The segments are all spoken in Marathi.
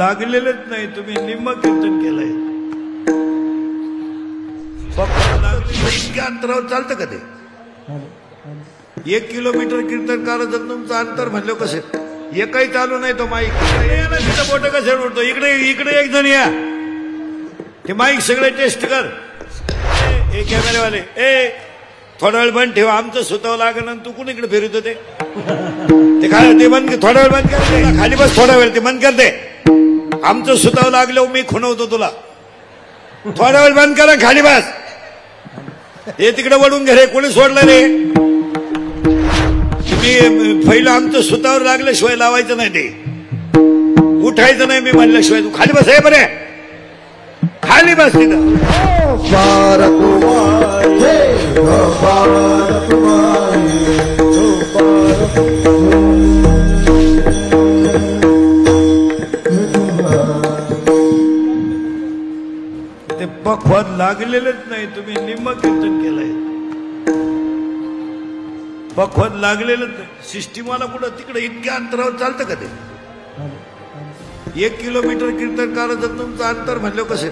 लागलेलेच नाही, तुम्ही निम्म कीर्तन केलंय. इतक्या अंतरावर चालतं का ते? 1 किलोमीटर कीर्तन करायचं तुमचं अंतर म्हणलं कसं? एकही चालू नाही तो माईक. तिथं बोट कसं उडतो? इकडे इकडे एक जण या, ते माईक सगळे टेस्ट कर. ए कॅमेरेवाले, थोडा वेळ बंद ठेवा, आमचं सुतावं लागेल. तू कोण इकडे फिरत होते? ते काय ते बंद, थोडा वेळ बंद कर, खाली बस थोडा वेळ, ते बंद करते. आमचं सुतावं लागलं, मी खुणवतो तुला. थोडा वेळ बंद करा, खाली बस. हे तिकडे वळून घे रे, कोणी सोडलं रे? तुम्ही पहिलं आमचं सुतावर लागल्याशिवाय लावायचं नाही, ते उठायचं नाही मी म्हणल्याशिवाय. तू खाली बस. हे बरे खाली बस तिथं. ते पक्वाद लागलेलेच नाही, तुम्ही निम्म कीर्तन केलंय. पक्वाद लागलेलंच नाही. सिस्टीमाला कुठं तिकडे इतक्या अंतरावर चालतं का ते? 1 किलोमीटर कीर्तन करायचं तुमचं अंतर म्हणलं कसं?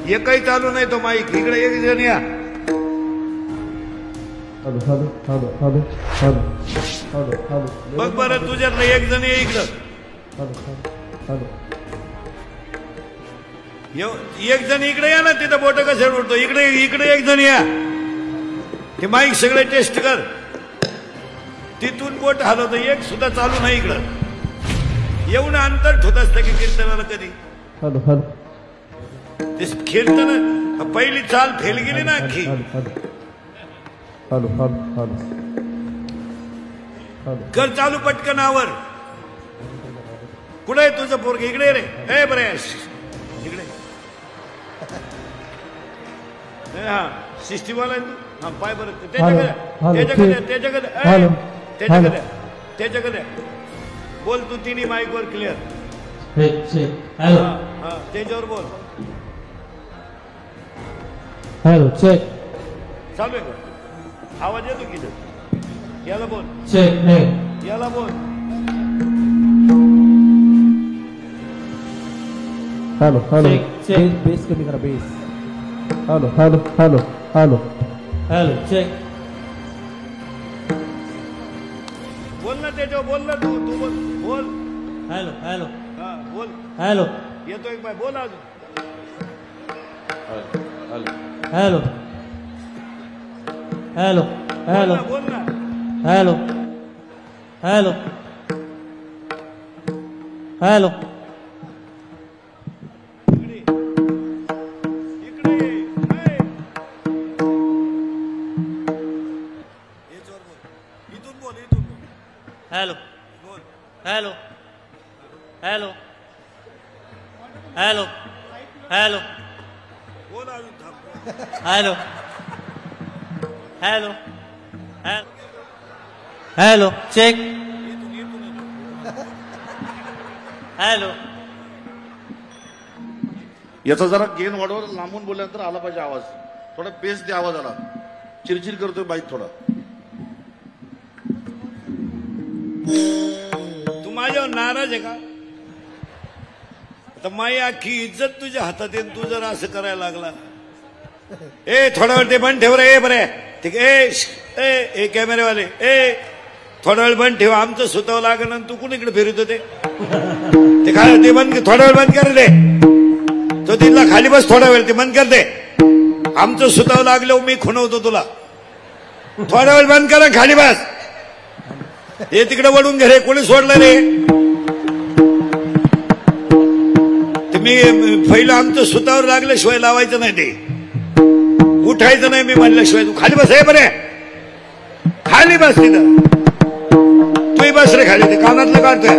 एकही चालू नाही तो माईक. इकडे एक जण या. बघ बरं, तुझ्यातलं एक जण ये इकडं. एक जण इकडे या ना, तिथं बोट कसं उडतो? इकडे इकडे एक जण या, ते माईक सगळे टेस्ट कर. तिथून बोट हलवतं, एक सुद्धा चालू नाही इकडं. येऊन अंतर ठेवत असतं की कीर्तनाला कधी? ते कीर्तन पहिली चाल फेल गेली ना अख्खी. कर चालू पटकन आवर. कुठे आहे तुझं पोरग? इकडे रे. ए बरे इकडे. हा सिस्टीमवाला आहे तू. हा पाय बरं, त्याच्याकडे बोल तू. तिन्ही माईक वर क्लिअर. त्याच्यावर बोल. Hello check. चालू आहे का? आवाज येतो की? याला बोल. चेक. याला बोल. Hello hello. बेस कमी करा, bass. Hello hello hello hello hello check. बोल ना त्याच्यावर, बोल ना तू. तू बोल. बोल. Hello hello. हा बोल. हॅलो. येतो एक बाय. बोल अजून. हॅलो हॅलो हॅलो बोल ना. Hello hello hello. हॅलो बोल. हॅलो हॅलो हॅलो हॅलो बोल अजून. Hello hello hello check. Hello. याचा जरा गेन वाढव, लांबून बोलल्यानंतर आला पाहिजे आवाज. थोडा बेस दे आवाजाला. चिरचिर करतोय बाईक थोडा. तू माझ्यावर नाराज आहे का? आता माझी अख्खी इज्जत तुझ्या हातात आहे, तू जर असं करायला लागला. थोडा वेळ ते बंद ठेव रे. बरे ठीक आहे. ए कॅमेरेवाले, थोडा वेळ बंद ठेवा, आमचं सुतावं लागेल. तू कोण इकडे फिरत होते? ते काय ते बंद, थोडा वेळ बंद कर रे. तो तिथला खाली बस थोडा वेळ, ते बंद करते. आमचं सुतावं लागलं, मी खुणवतो तुला. थोडा वेळ बंद करा, खाली बस. हे तिकडे वळून घे रे, कोणी सोडलं रे? तुम्ही पहिलं आमचं सुतावर लागल्याशिवाय लावायचं नाही, ते उठायचं नाही मी म्हणल्याशिवाय. तू खाली बस. हे बरे खाली बस तिथं. तू बस रे खाली, ते कानातलं काढतोय.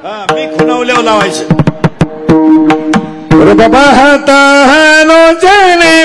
हा मी खुणावल्यावर लावायचं. बाबा हाता हॅलो जाने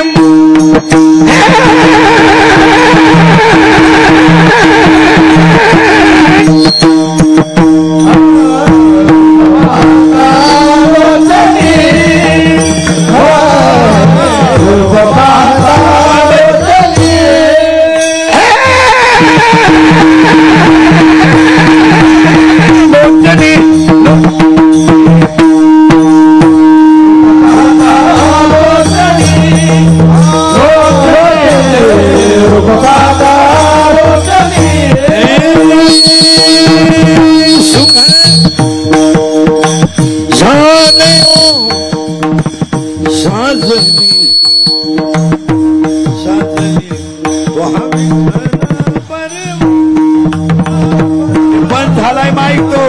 बंद झालाय माईक तो.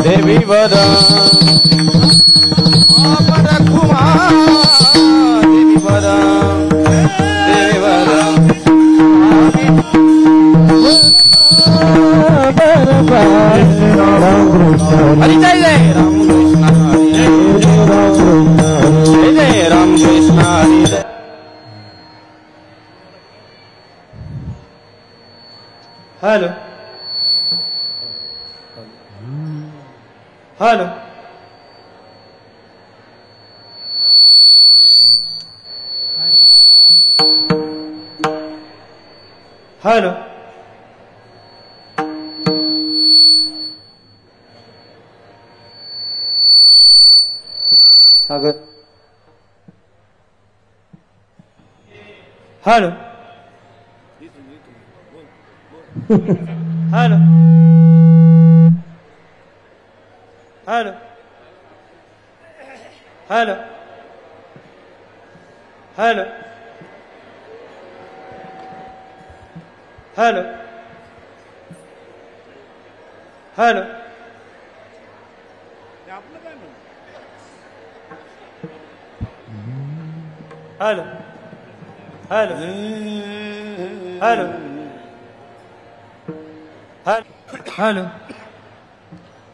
देवी वदा देवी वदा देवी वदा हरि जय जय राम कृष्ण हरि जय जय राम कृष्ण हरि जय. Hello hello hello Sagar hello hello hello hello hello hello hello hello hello hello hello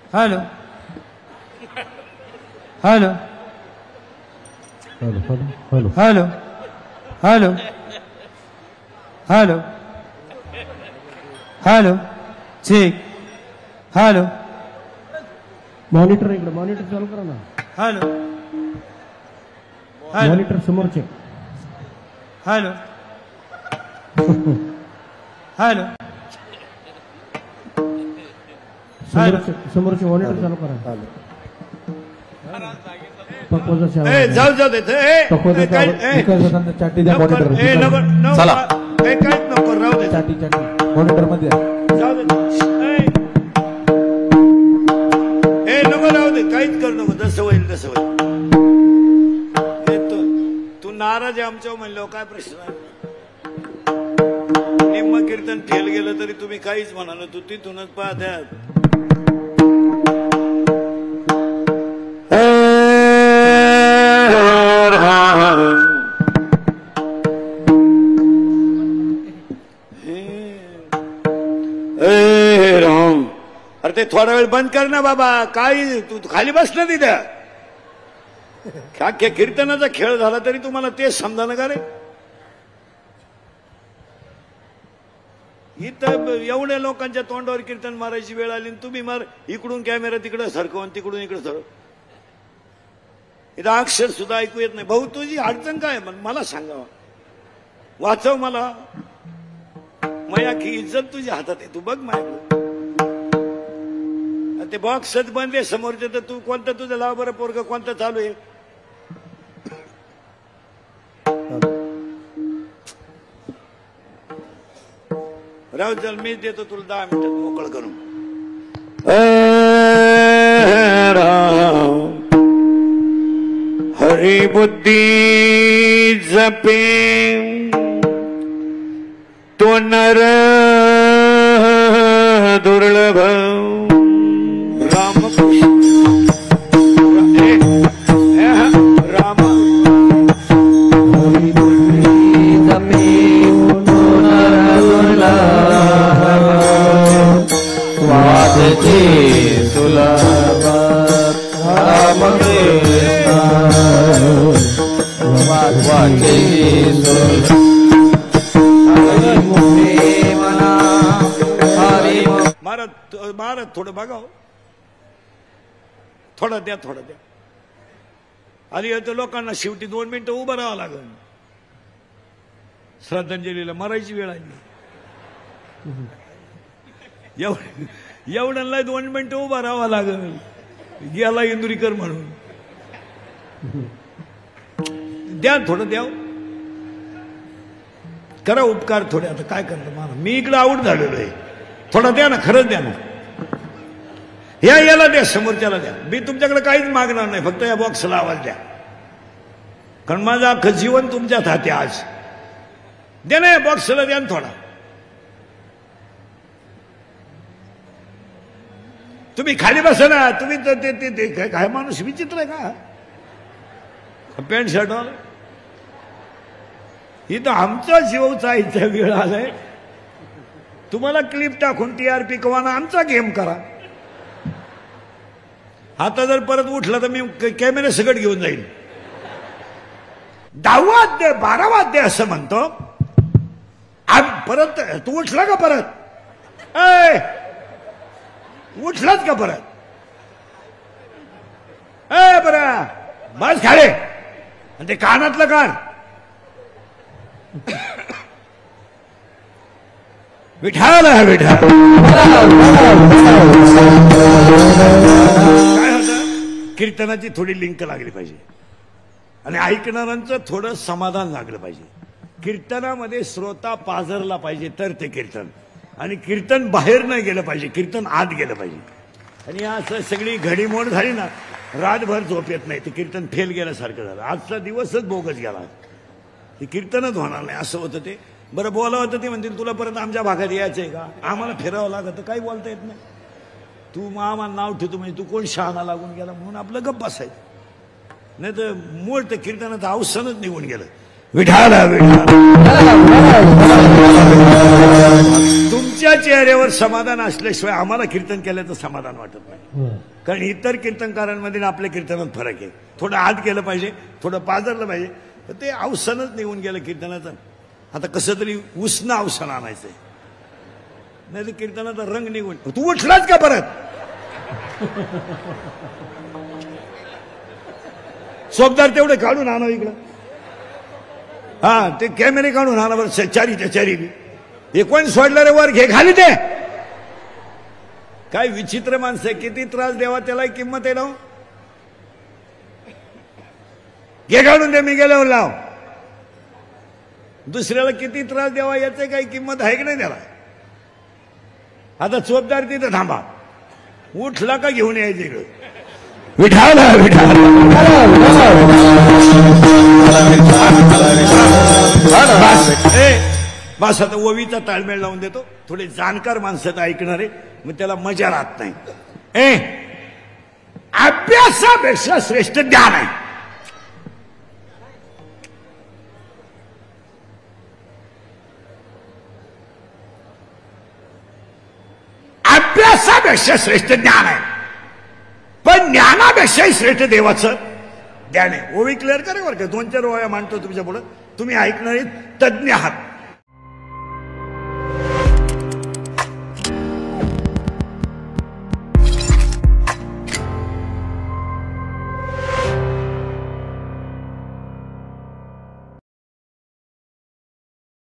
hello hello hello hello hello hello hello ठीक हॅलो मॉनिटर इकडे मॉनिटर चालू करा ना. हॅलो मॉनिटर समोरचे. हॅलो हॅलो समोरचे मॉनिटर चालू करा. जाऊ जाऊ देत चाटी द्या मॉनिटर. चला काहीच नको राहू दे. चाटी चाटी मॉनिटर मध्ये जाऊ दे. नको राहू दे. काहीच करू नको. जसं होईल तसं होईल. तू नाराज आहे आमच्या म्हणलं काय प्रश्न आहे. निम्म कीर्तन फेल गेलं तरी तुम्ही काहीच म्हणाल. तू तिथूनच पाहत्यात. राम अरे ते थोडा वेळ बंद कर ना बाबा. काय तू खाली बस ना तिथं. कीर्तनाचा खेळ झाला तरी तुम्हाला तेच समजा ना का रे. इथं एवढ्या लोकांच्या तोंडावर कीर्तन मारायची वेळ आली तुम्ही मार. इकडून कॅमेरा तिकडं सरकवून तिकडून इकडं सरक. इथं अक्षर सुद्धा ऐकू येत नाही. भाऊ तुझी अडचण काय मला सांगावं. वाचव मला. माया की इज्जत तुझ्या हातात आहे. तू बघ माझ्याकडे ते बॉक्सच बंद आहे समोरचे. तर तू कोणतं तुझं लाव बरं पोरग कोणतं चालू आहे. राहू चल मीच देतो तुला 10 मिनिटात मोकळ करून. हरी बुद्धी जपे तो नर दुर्लभ. राम राम वादचे सुलभ राम कृष्ण थोडं बघाव, थोडं द्या, थोडं द्या. आणि आता लोकांना शेवटी 2 मिनिटं उभं राहावं लागेल. श्रद्धांजलीला मरायची वेळ आहे. एवढ्यांना 2 मिनिटं उभं राहावं लागेल. गेला इंदुरीकर म्हणून. द्या, थोडं द्या, करा उपकार थोडे. आता काय करतो मला, मी इकडे आऊट झालेलो आहे. थोडा द्या ना, खरंच द्या ना. याला द्या, समोरच्याला द्या. मी तुमच्याकडे काहीच मागणार नाही, फक्त या बॉक्सला आवाज द्या. कारण माझं अख्खं जीवन तुमच्यात हाती आज. द्या ना, या बॉक्सला द्या ना थोडा. तुम्ही खाली बसा ना. तुम्ही ते काय माणूस विचित्र आहे का? पॅन्ट शर्टवाला इथं आमचा जीव चायचा वेळ आलाय. तुम्हाला क्लिप टाकून TRP कवाना आमचा गेम करा. आता जर परत उठला तर मी कॅमेरा सगळं घेऊन जाईल. 10वा अध्याय 12वा अध्याय असं म्हणतो. परत तू उठला का परत? उठलाच का परत? बरं बस खाले. आणि ते कानातलं काढ. विठाल विठाल. काय होतं, कीर्तनाची थोडी लिंक लागली पाहिजे आणि ऐकणाऱ्यांचं थोडं समाधान लागलं पाहिजे. कीर्तनामध्ये श्रोता पाझरला पाहिजे तर ते कीर्तन. आणि कीर्तन बाहेर नाही गेलं पाहिजे, कीर्तन आत गेलं पाहिजे. आणि असं सगळी घडीमोड झाली ना, रातभर झोप येत नाही. ते कीर्तन फेल गेल्यासारखं झालं. आजचा दिवसच बोगस गेला. ते कीर्तनच होणार नाही असं होतं ते. बरं बोलावं होतं ते म्हणतील तुला परत आमच्या भागात यायचंय का? आम्हाला फिरावं लागतं, काही बोलता येत नाही. तू मग आम्हाला नाव ठेवतो म्हणजे तू कोण शहाणा लागून गेला म्हणून आपलं गप्प बसायचं. नाही तर मूळ ते कीर्तनाचं अवसानच निघून गेलं. विठाला विठाला. तुमच्या चेहऱ्यावर समाधान असल्याशिवाय आम्हाला कीर्तन केल्याचं समाधान वाटत नाही. कारण इतर कीर्तनकारांमध्ये आपल्या कीर्तनात फरक आहे. थोडं आत गेलं पाहिजे, थोडं पाजरलं पाहिजे. तर ते अवसानच निघून गेलं कीर्तनाचं. आता कसं तरी उसनं अवसान आणायचंय, नाही तर कीर्तनाचा रंग निघून. तू उठलाच का परत? सोबदार तेवढे काढून आणा इकडं. हा ते कॅमेरे काढून आणा बरं. चारीच्या चारी हे कोण सोडलं रे वर? घे खाली ते. काय विचित्र माणसं आहे. किती त्रास द्यावा त्याला किंमत आहे ना. घे काढून दे, मी गेल्यावर लाव. दुसऱ्याला किती त्रास द्यावा याचं काही किंमत आहे की नाही त्याला? आता चोपदार तिथं थांबा. उठला का घेऊन यायचं इकडं. विठाला विठाला. बस आता ओवीचा ताळमेळ लावून देतो. थोडे जाणकार माणसं ऐकणारे, मग त्याला मजा राहत नाही. अभ्यासापेक्षा श्रेष्ठ ज्ञान आहे. अभ्यासापेक्षा श्रेष्ठ ज्ञान आहे, पण ज्ञानापेक्षाही श्रेष्ठ देवाचं ज्ञान आहे. ओवी क्लिअर करा बरं का. 2-4 ओव्या मांडतो तुमच्या पुढे. तुम्ही ऐकणारे तज्ज्ञ आहात.